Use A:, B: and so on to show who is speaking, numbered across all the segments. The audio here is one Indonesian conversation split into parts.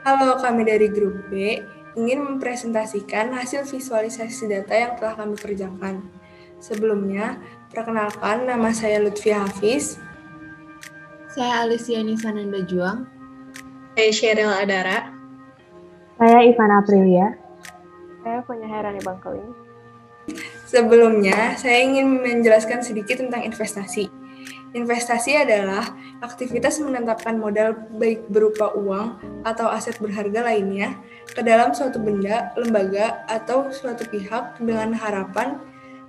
A: Halo, kami dari Grup B ingin mempresentasikan hasil visualisasi data yang telah kami kerjakan. Sebelumnya, perkenalkan nama saya Lutfi Hafiz.
B: Saya Alicia Nisananda Juang.
C: Saya Sheryl Adara.
D: Saya Ivana Aprilia. Saya punya Herani Bangkeling.
A: Sebelumnya, saya ingin menjelaskan sedikit tentang investasi. Investasi adalah aktivitas menetapkan modal baik berupa uang atau aset berharga lainnya ke dalam suatu benda, lembaga, atau suatu pihak dengan harapan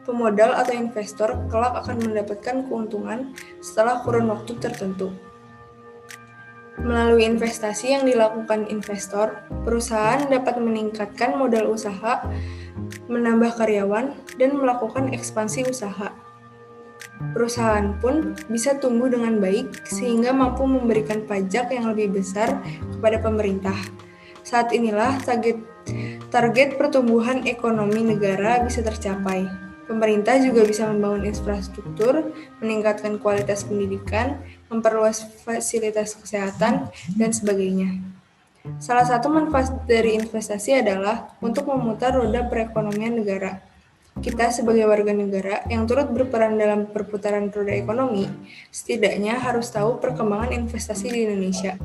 A: pemodal atau investor kelak akan mendapatkan keuntungan setelah kurun waktu tertentu. Melalui investasi yang dilakukan investor, perusahaan dapat meningkatkan modal usaha, menambah karyawan, dan melakukan ekspansi usaha. Perusahaan pun bisa tumbuh dengan baik sehingga mampu memberikan pajak yang lebih besar kepada pemerintah. Saat inilah target pertumbuhan ekonomi negara bisa tercapai. Pemerintah juga bisa membangun infrastruktur, meningkatkan kualitas pendidikan, memperluas fasilitas kesehatan, dan sebagainya. Salah satu manfaat dari investasi adalah untuk memutar roda perekonomian negara. Kita sebagai warga negara yang turut berperan dalam perputaran roda ekonomi, setidaknya harus tahu perkembangan investasi di Indonesia,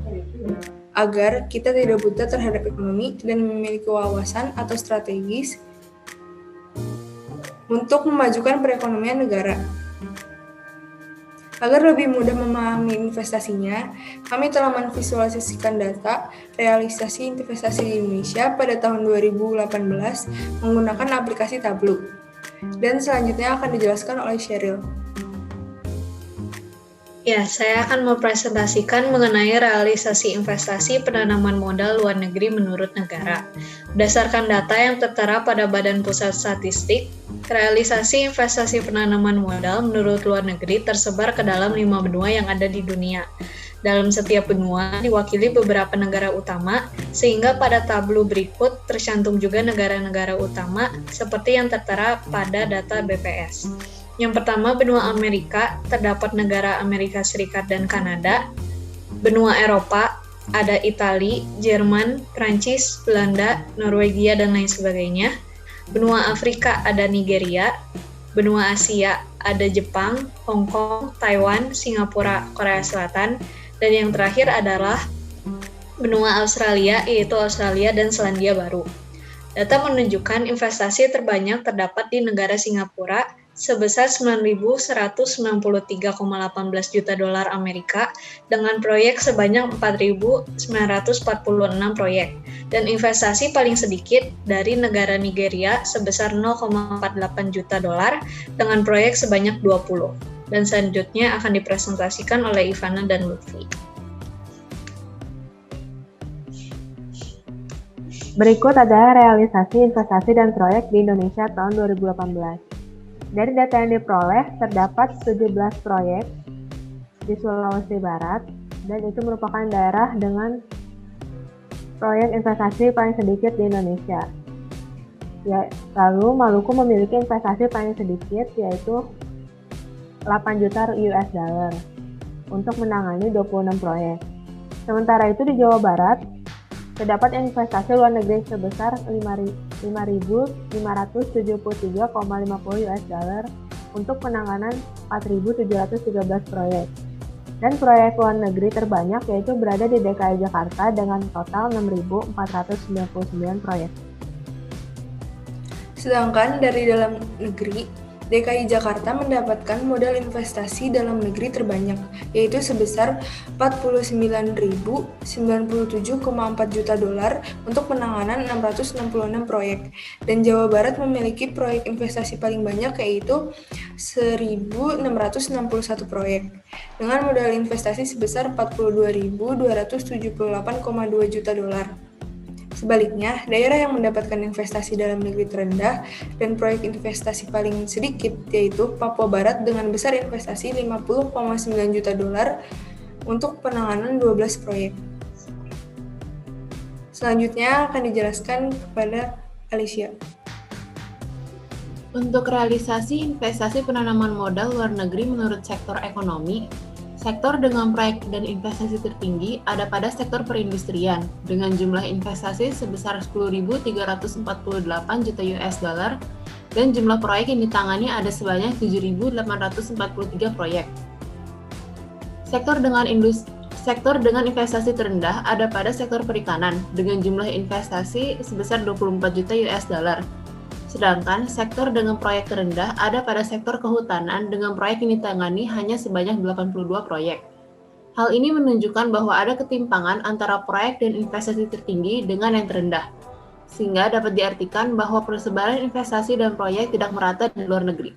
A: agar kita tidak buta terhadap ekonomi dan memiliki wawasan atau strategis untuk memajukan perekonomian negara. Agar lebih mudah memahami investasinya, kami telah memvisualisasikan data realisasi investasi di Indonesia pada tahun 2018 menggunakan aplikasi Tableau. Dan selanjutnya akan dijelaskan oleh Sheryl.
C: Ya, saya akan mempresentasikan mengenai realisasi investasi penanaman modal luar negeri menurut negara. Berdasarkan data yang tertera pada Badan Pusat Statistik, realisasi investasi penanaman modal menurut luar negeri tersebar ke dalam 5 benua yang ada di dunia. Dalam setiap benua diwakili beberapa negara utama, sehingga pada tabel berikut tercantum juga negara-negara utama seperti yang tertera pada data BPS. Yang pertama, benua Amerika, terdapat negara Amerika Serikat dan Kanada. Benua Eropa, ada Italia, Jerman, Prancis, Belanda, Norwegia, dan lain sebagainya. Benua Afrika, ada Nigeria. Benua Asia, ada Jepang, Hong Kong, Taiwan, Singapura, Korea Selatan. Dan yang terakhir adalah benua Australia, yaitu Australia dan Selandia Baru. Data menunjukkan investasi terbanyak terdapat di negara Singapura sebesar 9.193,18 juta dolar Amerika dengan proyek sebanyak 4.946 proyek, dan investasi paling sedikit dari negara Nigeria sebesar 0,48 juta dolar dengan proyek sebanyak 20. Dan selanjutnya akan dipresentasikan oleh Ivana dan Lutfi.
D: Berikut adalah realisasi investasi dan proyek di Indonesia tahun 2018. Dari data yang diperoleh, terdapat 17 proyek di Sulawesi Barat, dan itu merupakan daerah dengan proyek investasi paling sedikit di Indonesia. Lalu Maluku memiliki investasi paling sedikit, yaitu 8 juta US dollar untuk menangani 26 proyek. Sementara itu di Jawa Barat, terdapat investasi luar negeri sebesar 5.573,50 US dollar untuk penanganan 4.713 proyek. Dan proyek luar negeri terbanyak yaitu berada di DKI Jakarta dengan total 6.499 proyek.
A: Sedangkan dari dalam negeri, DKI Jakarta mendapatkan modal investasi dalam negeri terbanyak, yaitu sebesar 49.097,4 juta dolar untuk penanganan 666 proyek. Dan Jawa Barat memiliki proyek investasi paling banyak, yaitu 1.661 proyek, dengan modal investasi sebesar 42.278,2 juta dolar. Sebaliknya, daerah yang mendapatkan investasi dalam negeri terendah dan proyek investasi paling sedikit yaitu Papua Barat dengan besar investasi 50,9 juta dolar untuk penanganan 12 proyek. Selanjutnya akan dijelaskan kepada Alicia.
B: Untuk realisasi investasi penanaman modal luar negeri menurut sektor ekonomi, Sektor dengan proyek dan investasi tertinggi ada pada sektor perindustrian dengan jumlah investasi sebesar 10.348 juta US dollar dan jumlah proyek yang ditangani ada sebanyak 7.843 proyek. Sektor dengan investasi terendah ada pada sektor perikanan dengan jumlah investasi sebesar 24 juta US dollar. Sedangkan sektor dengan proyek terendah ada pada sektor kehutanan dengan proyek yang ditangani hanya sebanyak 82 proyek. Hal ini menunjukkan bahwa ada ketimpangan antara proyek dan investasi tertinggi dengan yang terendah, sehingga dapat diartikan bahwa persebaran investasi dan proyek tidak merata di luar negeri.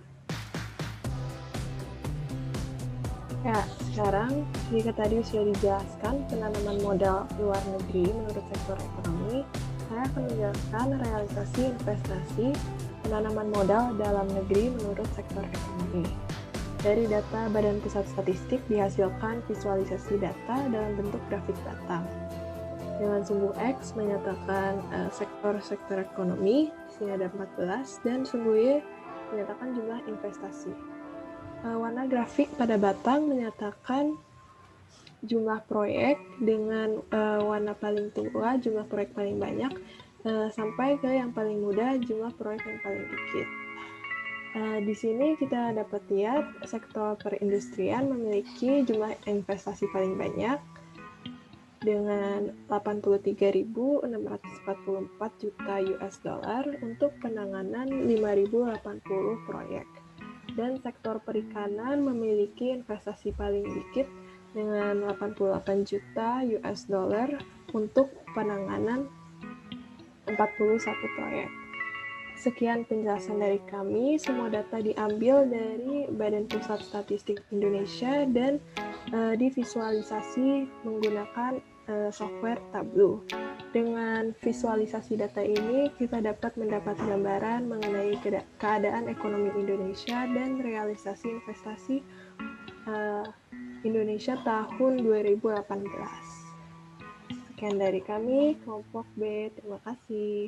E: Ya, sekarang jika tadi sudah dijelaskan penanaman modal luar negeri menurut sektor ekonomi, saya akan menjelaskan realisasi investasi penanaman modal dalam negeri menurut sektor ekonomi. Dari data Badan Pusat Statistik dihasilkan visualisasi data dalam bentuk grafik data. Dengan sumbu X menyatakan sektor-sektor ekonomi, di sini ada 14, dan sumbu Y menyatakan jumlah investasi. Warna grafik pada batang menyatakan jumlah proyek dengan warna paling tua jumlah proyek paling banyak sampai ke yang paling muda jumlah proyek yang paling dikit. Di sini kita dapat lihat sektor perindustrian memiliki jumlah investasi paling banyak dengan 83.644 juta US dollar untuk penanganan 5.080 proyek. Dan sektor perikanan memiliki investasi paling dikit dengan 88 juta US dollar untuk penanganan 41 proyek. Sekian penjelasan dari kami. Semua data diambil dari Badan Pusat Statistik Indonesia dan divisualisasi menggunakan software Tableau. Dengan visualisasi data ini, kita dapat mendapat gambaran mengenai keadaan ekonomi Indonesia dan realisasi investasi Indonesia tahun 2018. Sekian dari kami, kelompok B. Terima kasih.